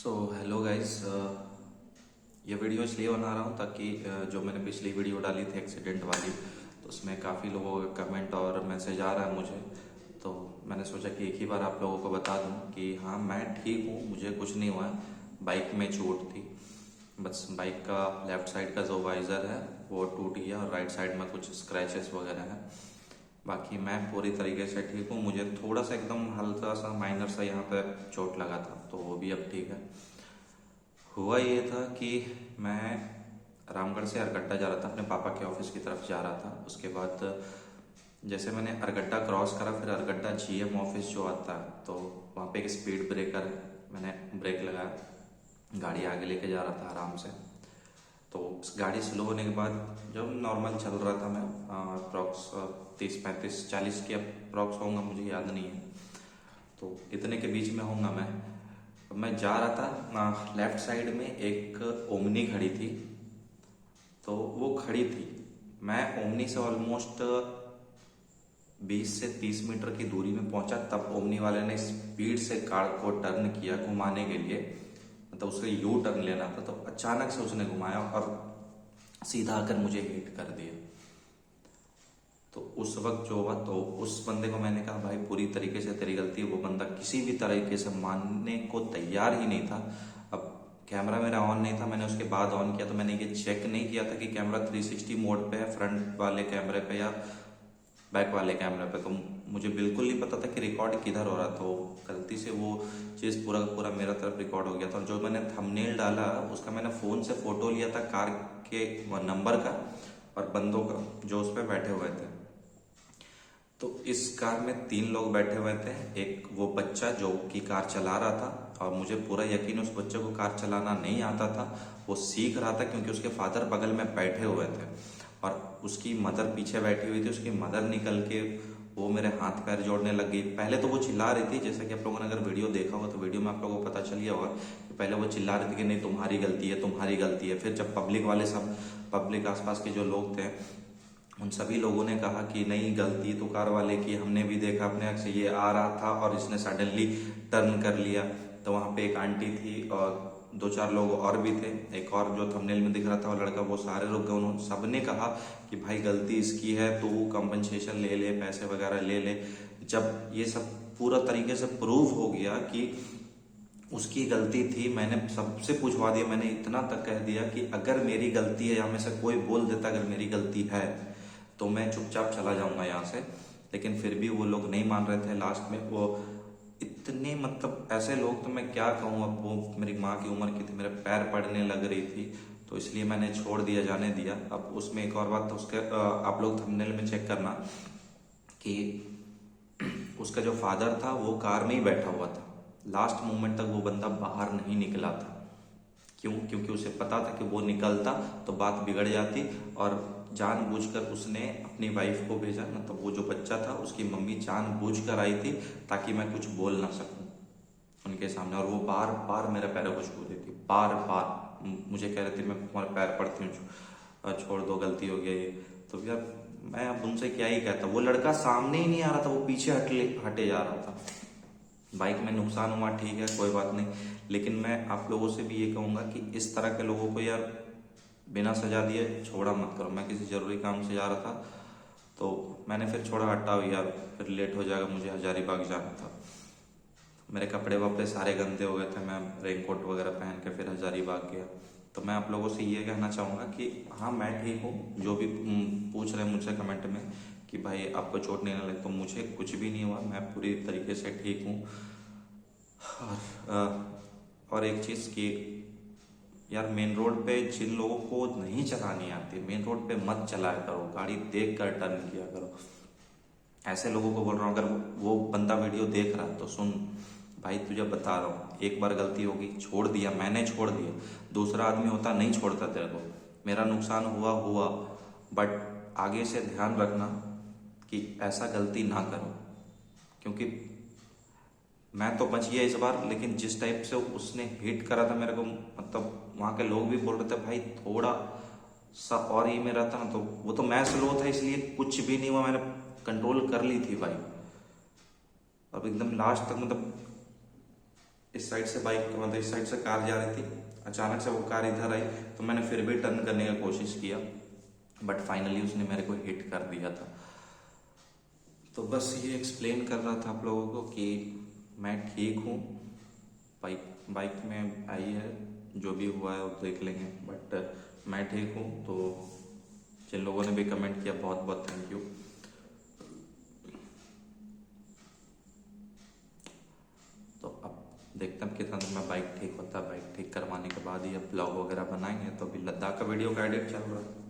Hello guys. ये video इसलिए बना रहा हूँ ताकि जो मैंने पिछली वीडियो डाली थी एक्सीडेंट वाली, तो उसमें काफ़ी लोगों का कमेंट और मैसेज आ रहा है मुझे। तो मैंने सोचा कि एक ही बार आप लोगों को बता दूँ कि हाँ, मैं ठीक हूँ, मुझे कुछ नहीं हुआ है। बाइक में चोट थी, बस बाइक का लेफ्ट साइड का जो वाइज़र है वो टूट गया और राइट साइड में कुछ स्क्रैचेस वगैरह हैं। बाकी मैं पूरी तरीके से ठीक हूँ। मुझे थोड़ा सा एकदम हल्का सा माइनर सा यहाँ पे चोट लगा था, तो वो भी अब ठीक है। हुआ ये था कि मैं रामगढ़ से अरगड्डा जा रहा था, अपने पापा के ऑफिस की तरफ जा रहा था। उसके बाद जैसे मैंने अरगड्डा क्रॉस करा, फिर अरगड्डा जीएम ऑफिस जो आता है, तो वहाँ पे एक स्पीड ब्रेकर है। मैंने ब्रेक लगाया, गाड़ी आगे लेके जा रहा था आराम से। तो गाड़ी स्लो होने के बाद जब नॉर्मल चल रहा था, मैं अप्रॉक्स 30 35 40 के अप्रॉक्स होऊंगा, मुझे याद नहीं है, तो इतने के बीच में होऊंगा मैं जा रहा था। लेफ्ट साइड में एक ओमनी खड़ी थी, तो वो खड़ी थी। मैं ओमनी से ऑलमोस्ट 20 से 30 मीटर की दूरी में पहुंचा, तब ओमनी वाले ने स्पीड से कार को टर्न किया घुमाने के लिए, मतलब उसको यू टर्न लेना था। तो अचानक से उसने घुमाया और सीधा आकर मुझे हिट कर दिया। तो उस वक्त जो हुआ, तो उस बंदे को मैंने कहा, भाई पूरी तरीके से तेरी गलती है। वो बंदा किसी भी तरीके से मानने को तैयार ही नहीं था। अब कैमरा मेरा ऑन नहीं था, मैंने उसके बाद ऑन किया, तो मैंने ये चेक नहीं किया था कि कैमरा 360 मोड पे है, फ्रंट वाले कैमरे पे या बैक वाले कैमरे पे। तो मुझे बिल्कुल नहीं पता था कि रिकॉर्ड किधर हो रहा था। तो गलती से वो चीज़ पूरा का पूरा मेरा तरफ रिकॉर्ड हो गया था। और जो मैंने थंबनेल डाला उसका मैंने फ़ोन से फ़ोटो लिया था, कार के नंबर का और बंदों का जो उस पर बैठे हुए थे। तो इस कार में 3 लोग बैठे हुए थे। एक वो बच्चा जो कि कार चला रहा था, और मुझे पूरा यकीन उस बच्चे को कार चलाना नहीं आता था, वो सीख रहा था, क्योंकि उसके फादर बगल में बैठे हुए थे और उसकी मदर पीछे बैठी हुई थी। उसकी मदर निकल के वो मेरे हाथ पैर जोड़ने लग गई। पहले तो वो चिल्ला रही थी, जैसे कि आप लोगों ने अगर वीडियो देखा होगा तो वीडियो में आप लोगों को पता चल गया होगा कि पहले वो चिल्ला रही थी कि नहीं तुम्हारी गलती है, तुम्हारी गलती है। फिर जब पब्लिक वाले सब, पब्लिक आसपास के जो लोग थे, उन सभी लोगों ने कहा कि नहीं, गलती तो कार वाले की, हमने भी देखा अपने आँख से, ये आ रहा था और इसने सडनली टर्न कर लिया। तो वहाँ पे एक आंटी थी और 2 4 लोग और भी थे। एक और जो थंबनेल में दिख रहा था वो लड़का, वो सारे रुक गए। उन्होंने सबने कहा कि भाई गलती इसकी है, तो वो कंपनसेशन ले ले, पैसे वगैरह ले ले। जब ये सब पूरा तरीके से प्रूव हो गया कि उसकी गलती थी, मैंने सबसे पूछवा दिया। मैंने इतना तक कह दिया कि अगर मेरी गलती है, या में से कोई बोल देता अगर मेरी गलती है, तो मैं चुपचाप चला जाऊंगा यहाँ से। लेकिन फिर भी वो लोग नहीं मान रहे थे। लास्ट में वो इतने, मतलब ऐसे लोग, तो मैं क्या कहूँ। अब वो मेरी माँ की उम्र की थी, मेरे पैर पड़ने लग रही थी, तो इसलिए मैंने छोड़ दिया, जाने दिया। अब उसमें एक और बात, तो उसके आप लोग थंबनेल में चेक करना कि उसका जो फादर था वो कार में ही बैठा हुआ था। लास्ट मोमेंट तक वो बंदा बाहर नहीं निकला था। क्यों? क्योंकि उसे पता था कि वो निकलता तो बात बिगड़ जाती, और जानबूझकर उसने अपनी वाइफ को भेजा, मतलब वो जो बच्चा था उसकी मम्मी जानबूझकर आई थी ताकि मैं कुछ बोल ना सकूं उनके सामने। और वो बार बार मेरे पैरों को छू रही थी, बार बार मुझे कह रही थी मैं तुम्हारे पैर पड़ती हूँ, छोड़ दो, गलती हो गई ये। तो यार मैं अब उनसे क्या ही कहता। वो लड़का सामने ही नहीं आ रहा था, वो पीछे हटे जा रहा था। बाइक में नुकसान हुआ, ठीक है, कोई बात नहीं। लेकिन मैं आप लोगों से भी ये कहूँगा कि इस तरह के लोगों को यार बिना सजा दिए छोड़ा मत करो। मैं किसी जरूरी काम से जा रहा था, तो मैंने फिर छोड़ा, हटाओ यार, फिर लेट हो जाएगा, मुझे हजारीबाग जाना था। मेरे कपड़े वपड़े सारे गंदे हो गए थे, मैं रेनकोट वगैरह पहन के फिर हजारीबाग गया। तो मैं आप लोगों से ये कहना चाहूँगा कि हाँ, मैं ठीक हूँ। जो भी पूछ रहे हैं मुझसे कमेंट में कि भाई आपको चोट नहीं लगी, तो मुझे कुछ भी नहीं हुआ, मैं पूरी तरीके से ठीक हूँ। और एक चीज़ कि यार, मेन रोड पे जिन लोगों को नहीं चलानी आती, मेन रोड पे मत चलाया करो, गाड़ी देख कर टर्न किया करो। ऐसे लोगों को बोल रहा हूँ, अगर वो बंदा वीडियो देख रहा तो सुन भाई, तुझे बता रहा हूँ, एक बार गलती होगी, छोड़ दिया, मैंने छोड़ दिया, दूसरा आदमी होता नहीं छोड़ता तेरे को। मेरा नुकसान हुआ हुआ, बट आगे से ध्यान रखना कि ऐसा गलती ना करो। क्योंकि मैं तो बच गया इस बार, लेकिन जिस टाइप से उसने हिट करा था मेरे को, मतलब वहाँ के लोग भी बोल रहे थे भाई थोड़ा सा और ही में रहता ना, तो वो तो मैं स्लो था इसलिए कुछ भी नहीं हुआ, मैंने कंट्रोल कर ली थी भाई। अब एकदम लास्ट तक, मतलब इस साइड से बाइक मतलब इस साइड से कार जा रही थी, अचानक से वो कार इधर आई तो मैंने फिर भी टर्न करने की कोशिश किया, बट फाइनली उसने मेरे को हिट कर दिया था। तो बस ये एक्सप्लेन कर रहा था आप लोगों को कि मैं ठीक हूँ, बाइक बाइक में आई है, जो भी हुआ है वो देख लेंगे, बट मैं ठीक हूँ। तो जिन लोगों ने भी कमेंट किया बहुत बहुत थैंक यू। तो अब देखते हैं कितना दिन में बाइक ठीक होता है, बाइक ठीक करवाने के बाद ही अब ब्लॉग वगैरह बनाएंगे। तो अभी लद्दाख का वीडियो का एडिट चल रहा है।